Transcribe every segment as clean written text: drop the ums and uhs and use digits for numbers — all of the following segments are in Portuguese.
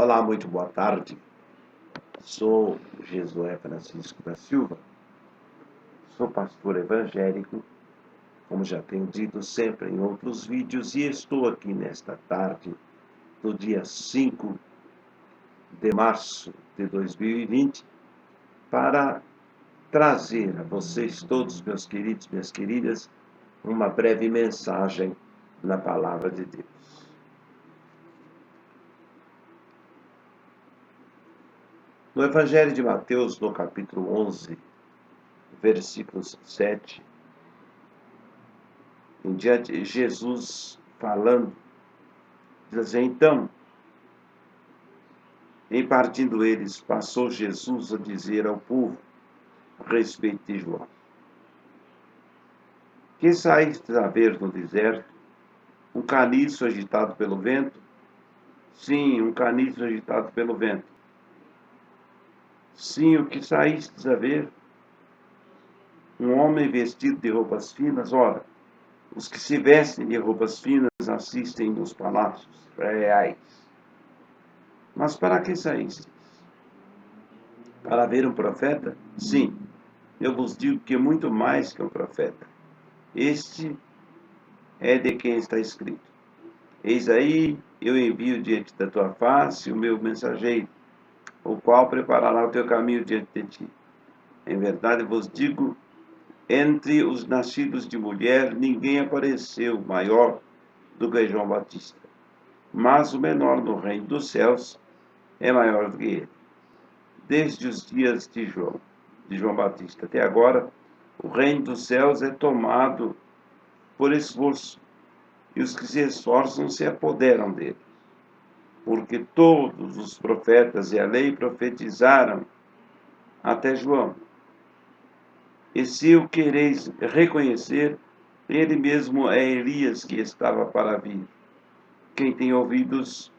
Olá, muito boa tarde. Sou Jesué Francisco da Silva, sou pastor evangélico, como já tenho dito sempre em outros vídeos, e estou aqui nesta tarde, do dia 5 de março de 2020, para trazer a vocês todos, meus queridos, minhas queridas, uma breve mensagem na Palavra de Deus. No Evangelho de Mateus, no capítulo 11, versículos 7 em diante, Jesus falando, diz assim: então, em partindo eles, passou Jesus a dizer ao povo a respeito de João: que saístes a ver no deserto? Um caniço agitado pelo vento? Sim, um caniço agitado pelo vento. Sim, o que saístes a ver? Um homem vestido de roupas finas? Ora, os que se vestem de roupas finas assistem nos palácios reais. Mas para que saístes? Para ver um profeta? Sim, eu vos digo que muito mais que um profeta. Este é de quem está escrito: eis aí, eu envio diante da tua face o meu mensageiro, o qual preparará o teu caminho diante de ti. Em verdade vos digo, entre os nascidos de mulher, ninguém apareceu maior do que João Batista. Mas o menor no reino dos céus é maior do que ele. Desde os dias de João Batista até agora, o reino dos céus é tomado por esforço, e os que se esforçam se apoderam dele. Porque todos os profetas e a lei profetizaram até João. E se o quereis reconhecer, ele mesmo é Elias que estava para vir. Quem tem ouvidos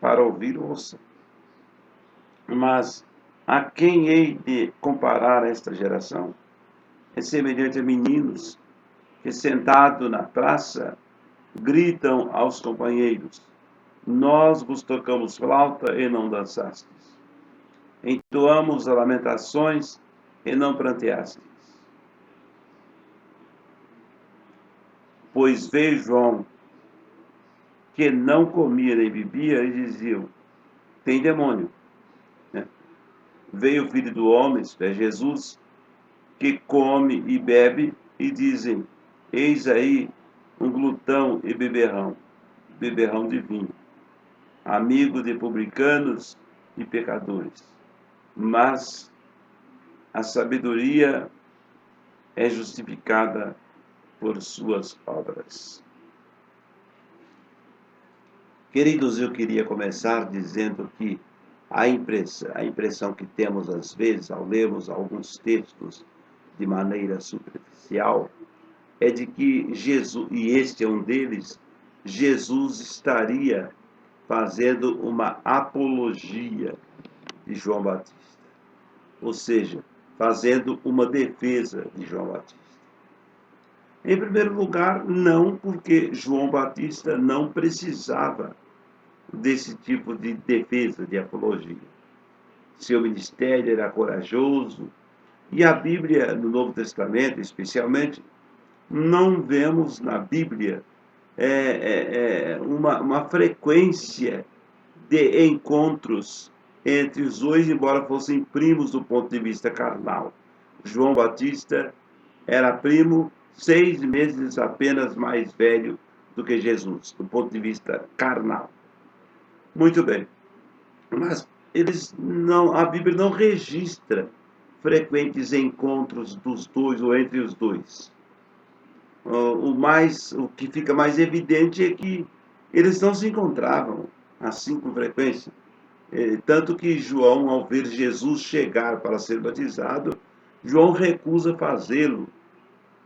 para ouvir, ouça. Mas a quem hei de comparar esta geração? É semelhante a meninos que, sentado na praça, gritam aos companheiros: nós vos tocamos flauta e não dançastes. Entoamos lamentações e não pranteastes. Pois veio João, que não comia nem bebia, e diziam: tem demônio. Veio o Filho do Homem, é Jesus, que come e bebe, e dizem: eis aí um glutão e beberrão de vinho, amigo de publicanos e pecadores. Mas a sabedoria é justificada por suas obras. Queridos, eu queria começar dizendo que a impressão que temos às vezes ao lermos alguns textos de maneira superficial é de que Jesus, e este é um deles, Jesus estaria fazendo uma apologia de João Batista, ou seja, fazendo uma defesa de João Batista. Em primeiro lugar, não, porque João Batista não precisava desse tipo de defesa, de apologia. Seu ministério era corajoso, e a Bíblia, no Novo Testamento especialmente, não vemos na Bíblia uma frequência de encontros entre os dois, embora fossem primos do ponto de vista carnal. João Batista era primo 6 meses apenas mais velho do que Jesus, do ponto de vista carnal. Muito bem, mas a Bíblia não registra frequentes encontros dos dois ou entre os dois. O que fica mais evidente é que eles não se encontravam assim com frequência. Tanto que João, ao ver Jesus chegar para ser batizado, João recusa fazê-lo,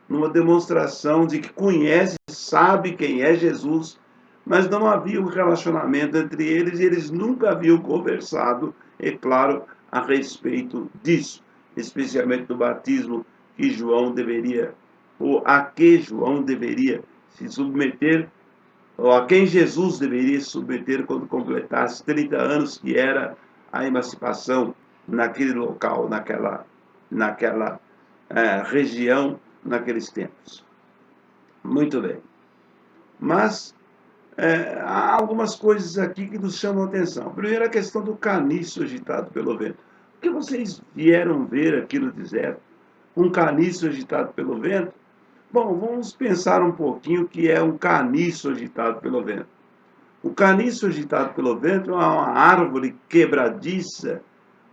numa demonstração de que conhece, sabe quem é Jesus, mas não havia um relacionamento entre eles, e eles nunca haviam conversado, é claro, a respeito disso, especialmente do batismo que João deveria, ou a que João deveria se submeter, ou a quem Jesus deveria se submeter quando completasse 30 anos, que era a emancipação naquele local, naquela região, naqueles tempos. Muito bem. Mas há algumas coisas aqui que nos chamam a atenção. Primeiro, a questão do caniço agitado pelo vento. O que vocês vieram ver aqui no deserto? Um caniço agitado pelo vento? Bom, vamos pensar um pouquinho o que é um caniço agitado pelo vento. O caniço agitado pelo vento é uma árvore quebradiça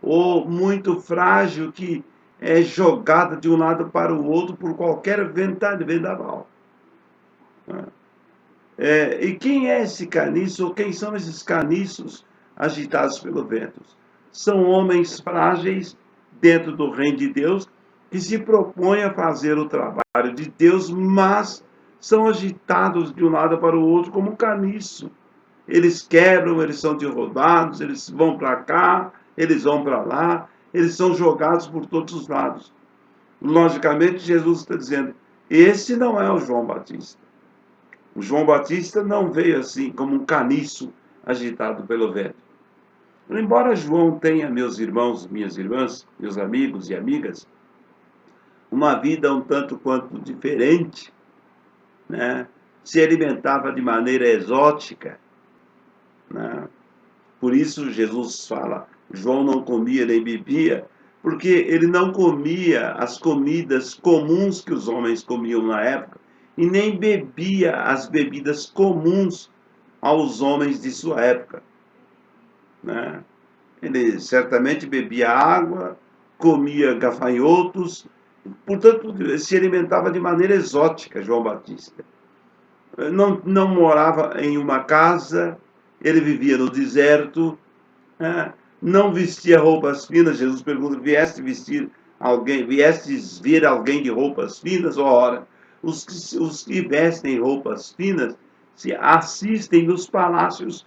ou muito frágil que é jogada de um lado para o outro por qualquer vendaval. E quem é esse caniço, ou quem são esses caniços agitados pelo vento? São homens frágeis dentro do reino de Deus que se propõem a fazer o trabalho de Deus, mas são agitados de um lado para o outro como um caniço. Eles quebram, eles são derrubados, eles vão para cá, eles vão para lá, eles são jogados por todos os lados. Logicamente, Jesus está dizendo, esse não é o João Batista. O João Batista não veio assim como um caniço agitado pelo vento. Embora João tenha, meus irmãos, minhas irmãs, meus amigos e amigas, uma vida um tanto quanto diferente, né? Se alimentava de maneira exótica, né? Por isso Jesus fala, João não comia nem bebia, porque ele não comia as comidas comuns que os homens comiam na época, e nem bebia as bebidas comuns aos homens de sua época, né? Ele certamente bebia água, comia gafanhotos, portanto, se alimentava de maneira exótica, João Batista. Não morava em uma casa, ele vivia no deserto, né? Não vestia roupas finas. Jesus pergunta, viestes ver alguém de roupas finas? Ora, os que vestem roupas finas se assistem nos palácios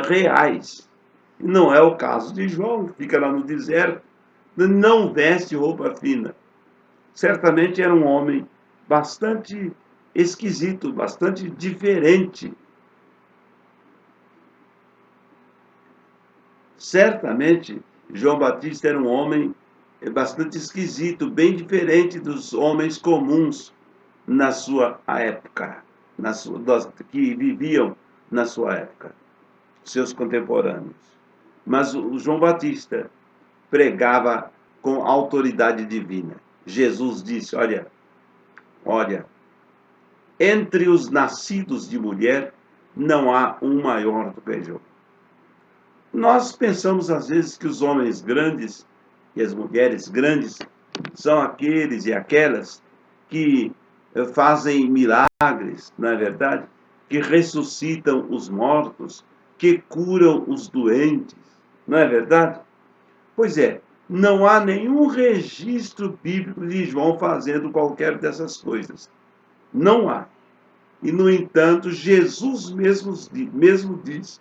reais. Não é o caso de João, que fica lá no deserto, não veste roupa fina. Certamente era um homem bastante esquisito, bastante diferente. Certamente, João Batista era um homem bastante esquisito, bem diferente dos homens comuns na sua época, que viviam na sua época, seus contemporâneos. Mas o João Batista pregava com autoridade divina. Jesus disse, olha, entre os nascidos de mulher não há um maior do que João. Nós pensamos às vezes que os homens grandes e as mulheres grandes são aqueles e aquelas que fazem milagres, não é verdade? Que ressuscitam os mortos, que curam os doentes, não é verdade? Pois é, não há nenhum registro bíblico de João fazendo qualquer dessas coisas. Não há. E, no entanto, Jesus mesmo diz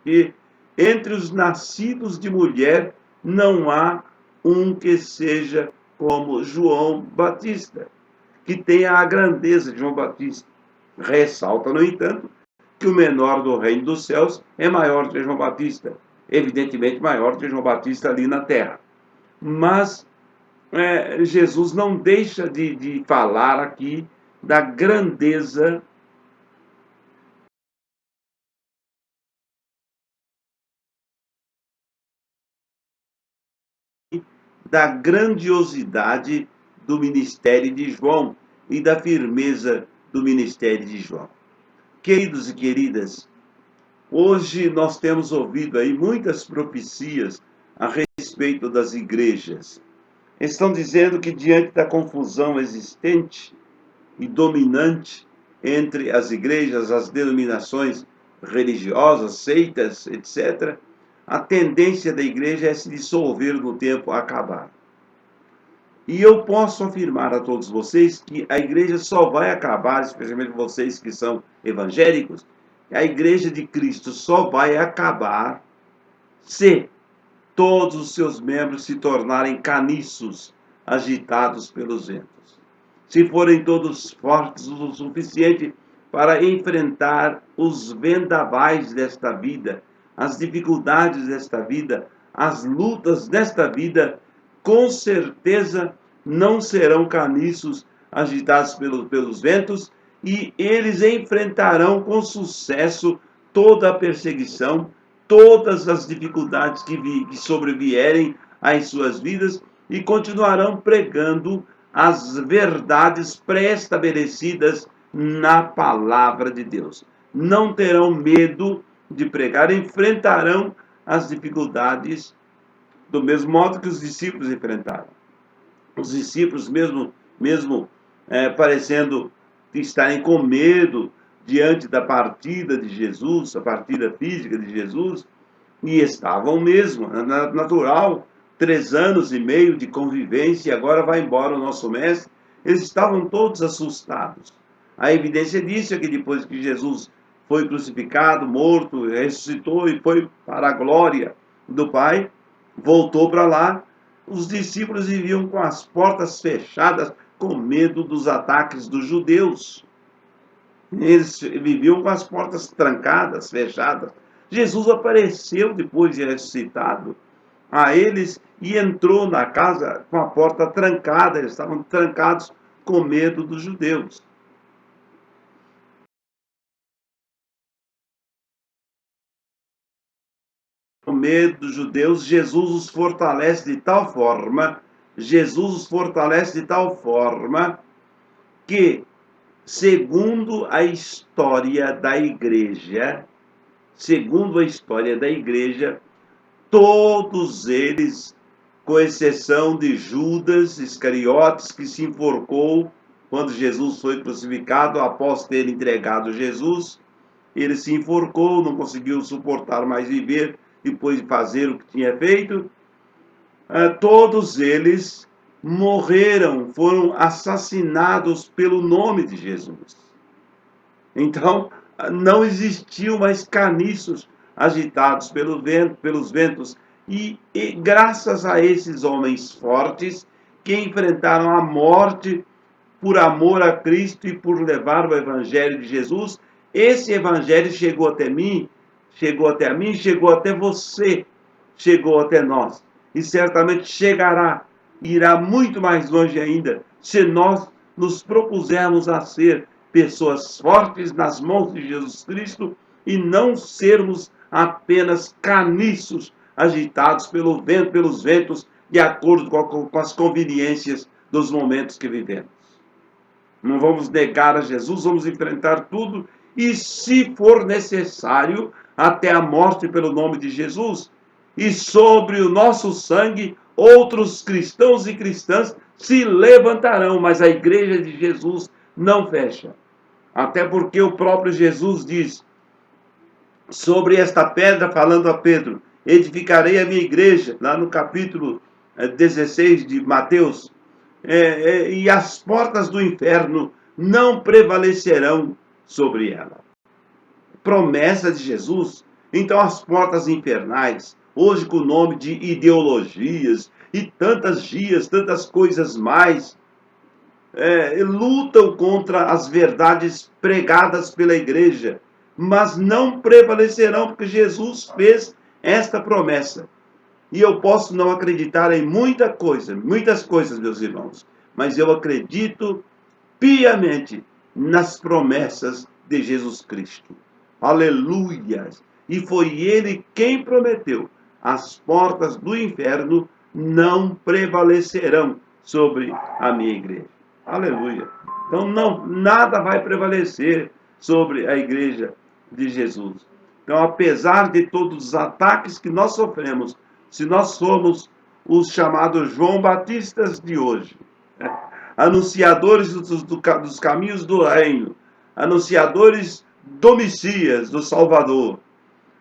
que entre os nascidos de mulher não há um que seja como João Batista, que tenha a grandeza de João Batista. Ressalta, no entanto, que o menor do reino dos céus é maior que João Batista, evidentemente maior que João Batista ali na terra. Mas Jesus não deixa de falar aqui da grandeza da grandiosidade do ministério de João e da firmeza do ministério de João. Queridos e queridas, hoje nós temos ouvido aí muitas profecias a respeito das igrejas. Estão dizendo que diante da confusão existente e dominante entre as igrejas, as denominações religiosas, seitas, etc., a tendência da igreja é se dissolver no tempo a acabar. E eu posso afirmar a todos vocês que a igreja só vai acabar, especialmente vocês que são evangélicos, a igreja de Cristo só vai acabar se todos os seus membros se tornarem caniços agitados pelos ventos. Se forem todos fortes o suficiente para enfrentar os vendavais desta vida, as dificuldades desta vida, as lutas desta vida, com certeza não serão caniços agitados pelos ventos, e eles enfrentarão com sucesso toda a perseguição, todas as dificuldades que sobrevierem às suas vidas, e continuarão pregando as verdades pré-estabelecidas na palavra de Deus. Não terão medo de pregar, enfrentarão as dificuldades do mesmo modo que os discípulos enfrentaram. Os discípulos, mesmo parecendo estarem com medo diante da partida de Jesus, a partida física de Jesus, e estavam mesmo, natural, 3 anos e meio de convivência, e agora vai embora o nosso mestre, eles estavam todos assustados. A evidência disso é que depois que Jesus foi crucificado, morto, ressuscitou e foi para a glória do Pai, voltou para lá, os discípulos viviam com as portas fechadas, com medo dos ataques dos judeus. Eles viviam com as portas trancadas, fechadas. Jesus apareceu depois de ressuscitado a eles e entrou na casa com a porta trancada. Eles estavam trancados com medo dos judeus. Com medo dos judeus, Jesus os fortalece de tal forma, que, segundo a história da igreja, todos eles, com exceção de Judas Iscariotes, que se enforcou quando Jesus foi crucificado, após ter entregado Jesus, ele se enforcou, não conseguiu suportar mais viver depois de fazer o que tinha feito. Todos eles morreram, foram assassinados pelo nome de Jesus. Então, não existiam mais caniços agitados pelos ventos. E graças a esses homens fortes que enfrentaram a morte por amor a Cristo e por levar o Evangelho de Jesus, esse Evangelho chegou até mim, chegou até você, chegou até nós. E certamente chegará, irá muito mais longe ainda, se nós nos propusermos a ser pessoas fortes nas mãos de Jesus Cristo e não sermos apenas caniços agitados pelos ventos, de acordo com as conveniências dos momentos que vivemos. Não vamos negar a Jesus, vamos enfrentar tudo, e se for necessário, até a morte pelo nome de Jesus. E sobre o nosso sangue, outros cristãos e cristãs se levantarão, mas a igreja de Jesus não fecha. Até porque o próprio Jesus diz sobre esta pedra, falando a Pedro: edificarei a minha igreja, lá no capítulo 16 de Mateus, e as portas do inferno não prevalecerão sobre ela. Promessa de Jesus. Então as portas infernais, hoje com o nome de ideologias e tantas coisas mais, lutam contra as verdades pregadas pela igreja, mas não prevalecerão, porque Jesus fez esta promessa. E eu posso não acreditar em muitas coisas, meus irmãos, mas eu acredito piamente nas promessas de Jesus Cristo. Aleluias! E foi ele quem prometeu: as portas do inferno não prevalecerão sobre a minha igreja. Aleluia! Então nada vai prevalecer sobre a igreja de Jesus. Então, apesar de todos os ataques que nós sofremos, se nós somos os chamados João Batistas de hoje, anunciadores dos caminhos do reino, anunciadores do Messias, do Salvador,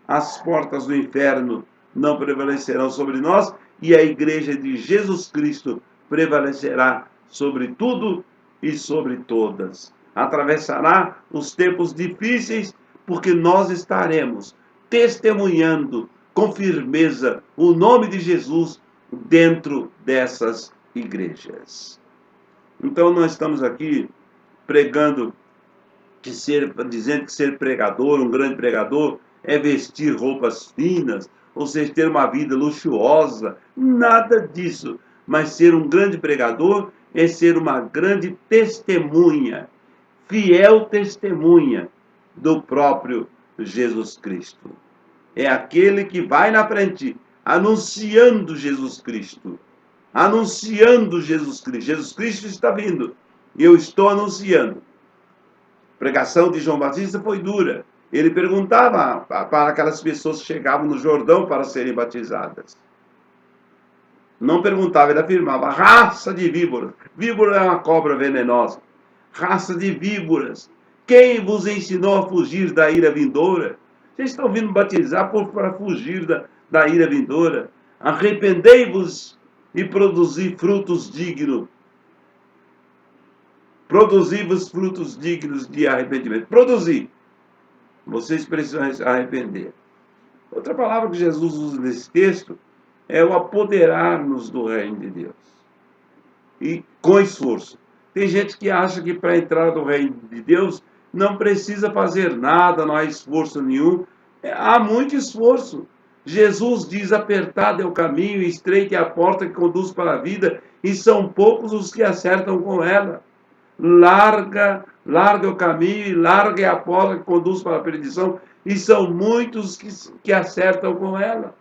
as portas do inferno não prevalecerão sobre nós, e a igreja de Jesus Cristo prevalecerá sobre tudo e sobre todas. Atravessará os tempos difíceis, porque nós estaremos testemunhando com firmeza o nome de Jesus dentro dessas igrejas. Então nós estamos aqui pregando dizendo que ser pregador, um grande pregador, é vestir roupas finas, ou seja, ter uma vida luxuosa. Nada disso. Mas ser um grande pregador é ser uma grande testemunha, fiel testemunha do próprio Jesus Cristo. É aquele que vai na frente, anunciando Jesus Cristo. Anunciando Jesus Cristo. Jesus Cristo está vindo. E eu estou anunciando. A pregação de João Batista foi dura. Ele perguntava para aquelas pessoas que chegavam no Jordão para serem batizadas. Não perguntava, ele afirmava: raça de víboras. Víbora é uma cobra venenosa. Raça de víboras. Quem vos ensinou a fugir da ira vindoura? Vocês estão vindo batizar para fugir da ira vindoura. Arrependei-vos e produzi frutos dignos. Produzi-vos frutos dignos de arrependimento. Produzir. Vocês precisam arrepender. Outra palavra que Jesus usa nesse texto é o apoderar-nos do reino de Deus. E com esforço. Tem gente que acha que para entrar no reino de Deus não precisa fazer nada, não há esforço nenhum. Há muito esforço. Jesus diz: apertado é o caminho, estreita é a porta que conduz para a vida, e são poucos os que acertam com ela. Larga é o caminho e larga é a porta que conduz para a perdição, e são muitos que acertam com ela.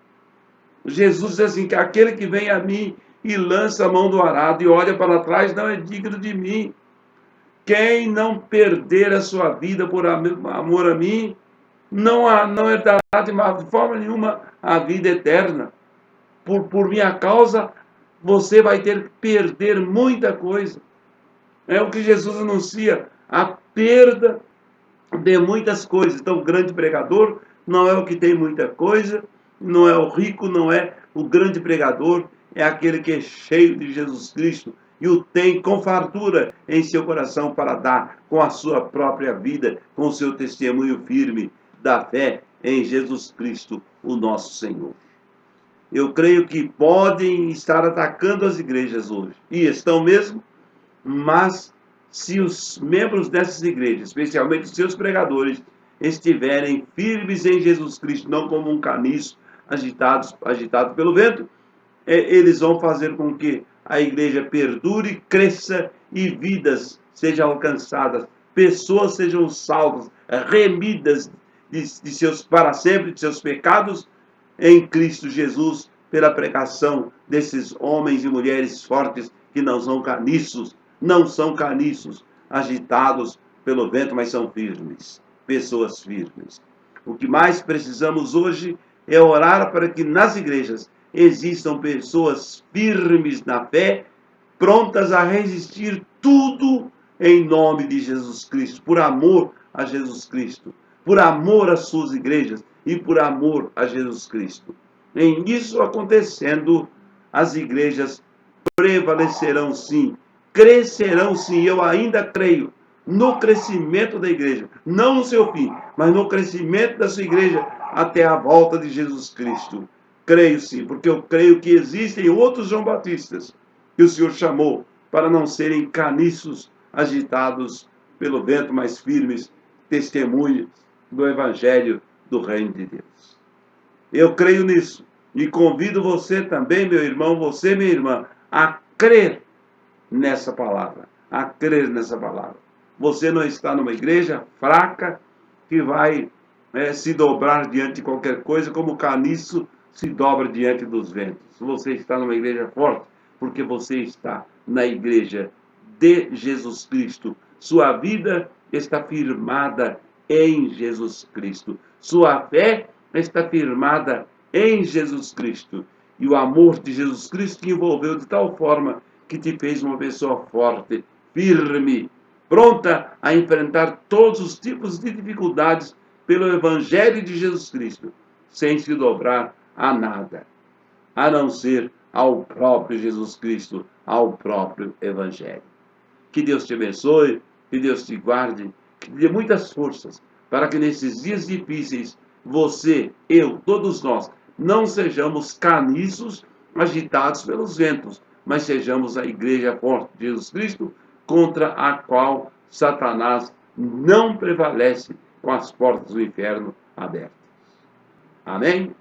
Jesus diz assim, que aquele que vem a mim e lança a mão do arado e olha para trás não é digno de mim. Quem não perder a sua vida por amor a mim, não herdará de forma nenhuma a vida eterna. Por minha causa, você vai ter que perder muita coisa. É o que Jesus anuncia, a perda de muitas coisas. Então, o grande pregador não é o que tem muita coisa, não é o rico, não é o grande pregador, é aquele que é cheio de Jesus Cristo e o tem com fartura em seu coração para dar com a sua própria vida, com o seu testemunho firme da fé em Jesus Cristo, o nosso Senhor. Eu creio que podem estar atacando as igrejas hoje, e estão mesmo, mas se os membros dessas igrejas, especialmente os seus pregadores, estiverem firmes em Jesus Cristo, não como um caniço agitado pelo vento, eles vão fazer com que a igreja perdure, cresça e vidas sejam alcançadas, pessoas sejam salvas, remidas de seus para sempre de seus pecados em Cristo Jesus, pela pregação desses homens e mulheres fortes que não são caniços agitados pelo vento, mas são firmes, pessoas firmes. O que mais precisamos hoje é orar para que nas igrejas existam pessoas firmes na fé, prontas a resistir tudo em nome de Jesus Cristo, por amor a Jesus Cristo, por amor às suas igrejas e por amor a Jesus Cristo. Em isso acontecendo, as igrejas prevalecerão sim, crescerão sim. Eu ainda creio no crescimento da igreja, não no seu fim, mas no crescimento da sua igreja até a volta de Jesus Cristo. Creio sim, porque eu creio que existem outros João Batistas que o Senhor chamou para não serem caniços agitados pelo vento, mas firmes testemunhas do Evangelho do Reino de Deus. Eu creio nisso e convido você também, meu irmão, você, minha irmã, a crer nessa palavra, a crer nessa palavra. Você não está numa igreja fraca que vai se dobrar diante de qualquer coisa, como o caniço se dobra diante dos ventos. Você está numa igreja forte, porque você está na igreja de Jesus Cristo. Sua vida está firmada em Jesus Cristo. Sua fé está firmada em Jesus Cristo. E o amor de Jesus Cristo te envolveu de tal forma que te fez uma pessoa forte, firme, pronta a enfrentar todos os tipos de dificuldades pelo Evangelho de Jesus Cristo, sem se dobrar a nada, a não ser ao próprio Jesus Cristo, ao próprio Evangelho. Que Deus te abençoe, que Deus te guarde, que te dê muitas forças para que nesses dias difíceis, você, eu, todos nós, não sejamos caniços agitados pelos ventos, mas sejamos a igreja forte de Jesus Cristo, contra a qual Satanás não prevalece com as portas do inferno abertas. Amém?